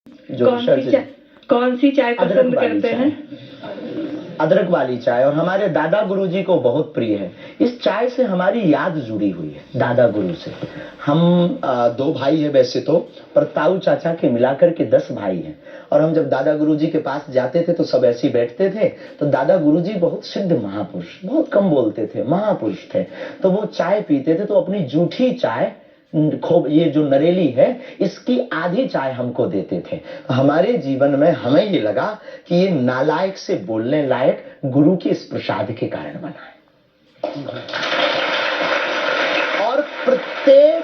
जो कौन सी चाय पसंद करते हैं? अदरक वाली चाय, और हमारे दादा गुरुजी को बहुत प्रिय है। इस चाय से हमारी याद जुड़ी हुई है दादा गुरु से। हम 2 भाई है वैसे तो, पर ताऊ चाचा के मिलाकर के 10 भाई हैं। और हम जब दादा गुरुजी के पास जाते थे तो सब ऐसे ही बैठते थे। तो दादा गुरुजी बहुत सिद्ध महापुरुष, बहुत कम बोलते थे, महापुरुष थे। तो वो चाय पीते थे तो अपनी जूठी चाय, खूब ये जो नरेली है, इसकी आधी चाय हमको देते थे। हमारे जीवन में हमें ये लगा कि ये नालायक से बोलने लायक गुरु के इस प्रसाद के कारण बना है। और प्रत्येक,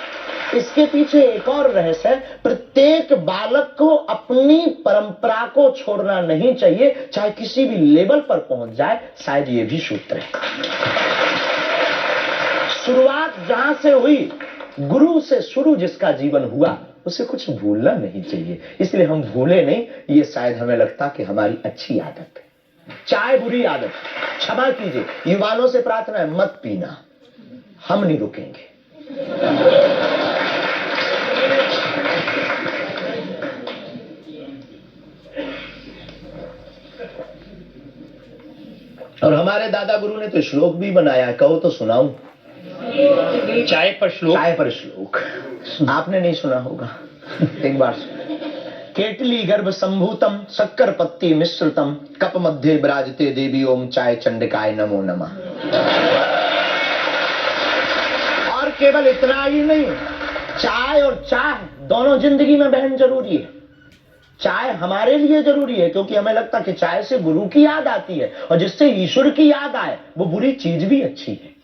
इसके पीछे एक और रहस्य है, प्रत्येक बालक को अपनी परंपरा को छोड़ना नहीं चाहिए, चाहे किसी भी लेवल पर पहुंच जाए। शायद ये भी सूत्र है। शुरुआत जहां से हुई, गुरु से शुरू जिसका जीवन हुआ, उसे कुछ भूलना नहीं चाहिए। इसलिए हम भूले नहीं, ये शायद हमें लगता कि हमारी अच्छी आदत है। चाय बुरी आदत, क्षमा कीजिए, युवाओं से प्रार्थना है मत पीना, हम नहीं रुकेंगे। और हमारे दादा गुरु ने तो श्लोक भी बनाया, कहो तो सुनाऊं? चाय पर श्लोक। चाय पर श्लोक आपने नहीं सुना होगा, एक बार केटली गर्भ संभूतम शक्कर पत्ती मिश्रितम कप मध्य विराजते देवी ओम चाय चंडिकाय नमो नमः। और केवल इतना ही नहीं, चाय और चाय दोनों जिंदगी में बहन जरूरी है। चाय हमारे लिए जरूरी है क्योंकि हमें लगता कि चाय से गुरु की याद आती है, और जिससे ईश्वर की याद आए वो बुरी चीज भी अच्छी है।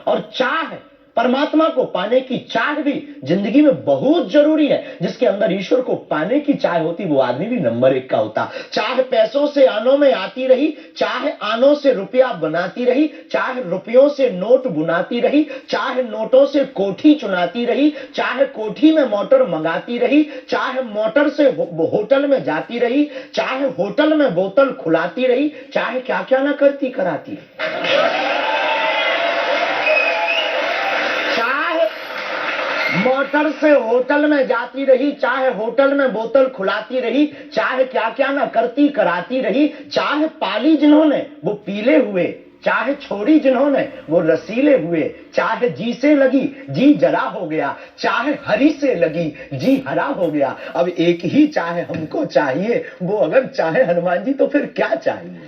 और चाह, परमात्मा को पाने की चाह भी जिंदगी में बहुत जरूरी है। जिसके अंदर ईश्वर को पाने की चाह होती, वो आदमी भी नंबर 1 का होता। चाह पैसों से आनों में आती रही, चाह आनों से रुपया बनाती रही, चाह रुपयों से नोट बुनाती रही, चाह नोटों से कोठी चुनाती रही, चाह कोठी में मोटर मंगाती रही, चाह मोटर से होटल में जाती रही, चाहे होटल में बोतल खुलाती रही, चाहे क्या क्या ना करती कराती। मोटर से होटल में जाती रही, चाहे होटल में बोतल खुलाती रही, चाहे क्या क्या ना करती कराती रही, चाहे पाली जिन्होंने वो पीले हुए, चाहे छोड़ी जिन्होंने वो रसीले हुए, चाहे जी से लगी जी जरा हो गया, चाहे हरी से लगी जी हरा हो गया। अब एक ही चाहे हमको चाहिए, वो अगर चाहे हनुमान जी तो फिर क्या चाहिए।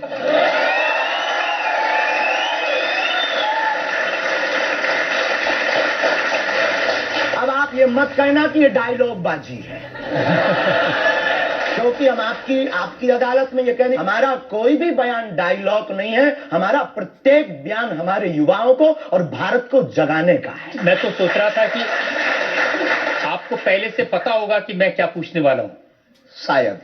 अब आप ये मत कहना कि ये डायलॉग बाजी है क्योंकि हम आपकी अदालत में ये कहने, हमारा कोई भी बयान डायलॉग नहीं है। हमारा प्रत्येक बयान हमारे युवाओं को और भारत को जगाने का है। मैं तो सोच रहा था कि आपको पहले से पता होगा कि मैं क्या पूछने वाला हूं। शायद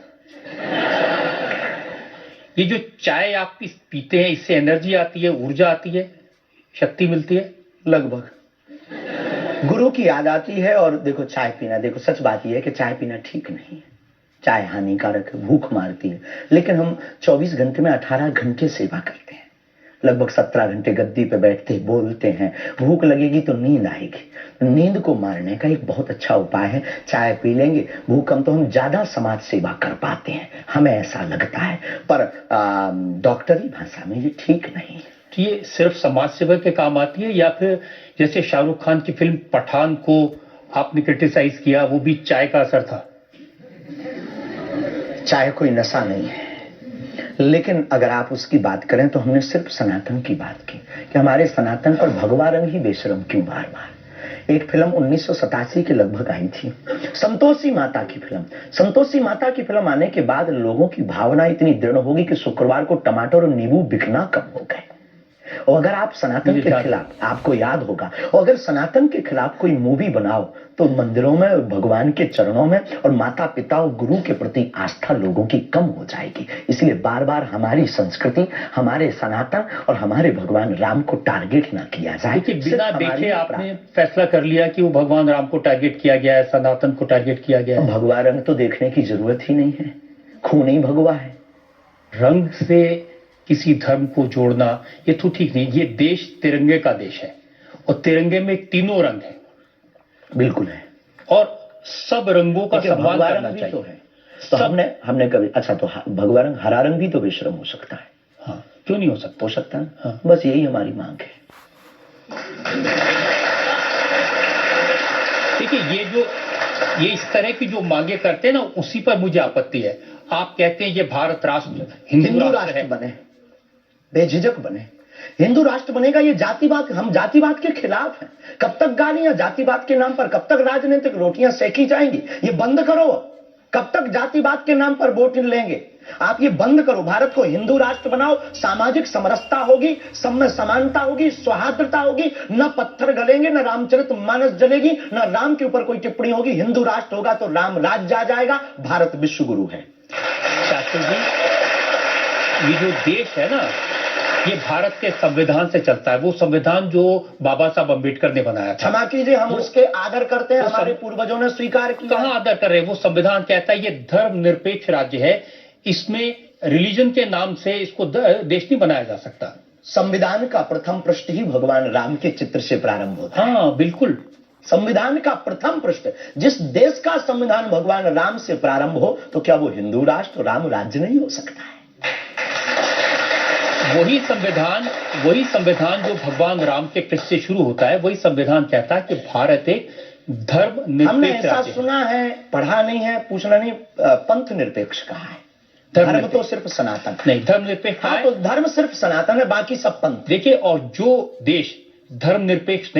ये जो चाय आप पीते हैं, इससे एनर्जी आती है, ऊर्जा आती है, शक्ति मिलती है? लगभग गुरु की याद आती है। और देखो चाय पीना, देखो सच बात यह है कि चाय पीना ठीक नहीं है, चाय हानिकारक है, भूख मारती है। लेकिन हम 24 घंटे में 18 घंटे सेवा करते हैं, लगभग 17 घंटे गद्दी पे बैठते बोलते हैं। भूख लगेगी तो नींद आएगी, नींद को मारने का एक बहुत अच्छा उपाय है चाय पी लेंगे। भूख कम तो हम ज्यादा समाज सेवा कर पाते हैं, हमें ऐसा लगता है, पर डॉक्टरी भाषा में ये ठीक नहीं है। तो ये सिर्फ समाज सेवा के काम आती है, या फिर जैसे शाहरुख खान की फिल्म पठान को आपने क्रिटिसाइज किया, वो भी चाय का असर था? चाय कोई नशा नहीं है, लेकिन अगर आप उसकी बात करें तो हमने सिर्फ सनातन की बात की कि हमारे सनातन पर भगवा रंग ही बेशरम क्यों बार बार। एक फिल्म 1987 के लगभग आई थी, संतोषी माता की फिल्म। संतोषी माता की फिल्म आने के बाद लोगों की भावना इतनी दृढ़ होगी कि शुक्रवार को टमाटर और नींबू बिकना कम हो गए। और अगर आप सनातन के खिलाफ, आपको याद होगा, और अगर सनातन के खिलाफ कोई मूवी बनाओ तो मंदिरों में, भगवान के चरणों में और माता पिता और गुरु के प्रति आस्था लोगों की कम हो जाएगी। इसलिए बार बार हमारी संस्कृति, हमारे सनातन और हमारे भगवान राम को टारगेट ना किया जाए। बिना देखे आपने फैसला कर लिया कि वो भगवान राम को टारगेट किया गया है, सनातन को टारगेट किया गया है। भगवा रंग तो देखने की जरूरत ही नहीं है, खून ही भगवा है। रंग से किसी धर्म को जोड़ना ये तो ठीक नहीं। ये देश तिरंगे का देश है, और तिरंगे में 3 रंग है। बिल्कुल है, और सब रंगों का सम्मान करना चाहिए। तो है, तो हमने कभी अच्छा तो भगवा रंग हरा रंग भी तो बेशरम हो सकता है। हाँ, क्यों नहीं हो सकता? हो सकता है। हाँ। बस यही हमारी मांग है। देखिए ये इस तरह की जो मांगे करते हैं ना, उसी पर मुझे आपत्ति है। आप कहते हैं ये भारत राष्ट्र हिंदू राष्ट्र बने, बेझिझक बने, हिंदू राष्ट्र बनेगा। ये जातिवाद, हम जातिवाद के खिलाफ हैं। कब तक गालियां जातिवाद के नाम पर, कब तक राजनीतिक रोटियां सेकी जाएंगी? ये बंद करो। कब तक जातिवाद के नाम पर वोट लेंगे? आप ये बंद करो। भारत को हिंदू राष्ट्र बनाओ, सामाजिक समरसता होगी, सब में समानता होगी, सौहार्दता होगी, न पत्थर गलेंगे, न रामचरितमानस जलेगी, न राम के ऊपर कोई टिप्पणी होगी। हिंदू राष्ट्र होगा तो राम राज्य आ जाएगा। भारत विश्व गुरु है। शास्त्री जी, ये जो देश है ना, ये भारत के संविधान से चलता है। वो संविधान जो बाबा साहब अम्बेडकर ने बनाया था। क्षमा कीजिए, हम उसके आदर करते हैं, हमारे पूर्वजों ने स्वीकार किया। कहां आदर कर रहे हैं? वो संविधान कहता है ये धर्मनिरपेक्ष राज्य है, इसमें रिलीजन के नाम से इसको देश नहीं बनाया जा सकता। संविधान का प्रथम पृष्ठ ही भगवान राम के चित्र से प्रारंभ होता है। हाँ बिल्कुल, संविधान का प्रथम पृष्ठ, जिस देश का संविधान भगवान राम से प्रारंभ हो, तो क्या वो हिंदू राष्ट्र, राम राज्य नहीं हो सकता है? वही संविधान जो भगवान राम के पृष्ठ से शुरू होता है, वही संविधान कहता है कि भारत एक धर्मनिरपेक्ष हमने ऐसा राज्य है। सुना है, पढ़ा नहीं है, पूछना नहीं। पंथ निरपेक्ष कहा है। धर्म तो सिर्फ सनातन नहीं, धर्मनिरपेक्ष। हाँ, तो धर्म सिर्फ सनातन है, बाकी सब पंथ। देखिए, और जो देश धर्मनिरपेक्ष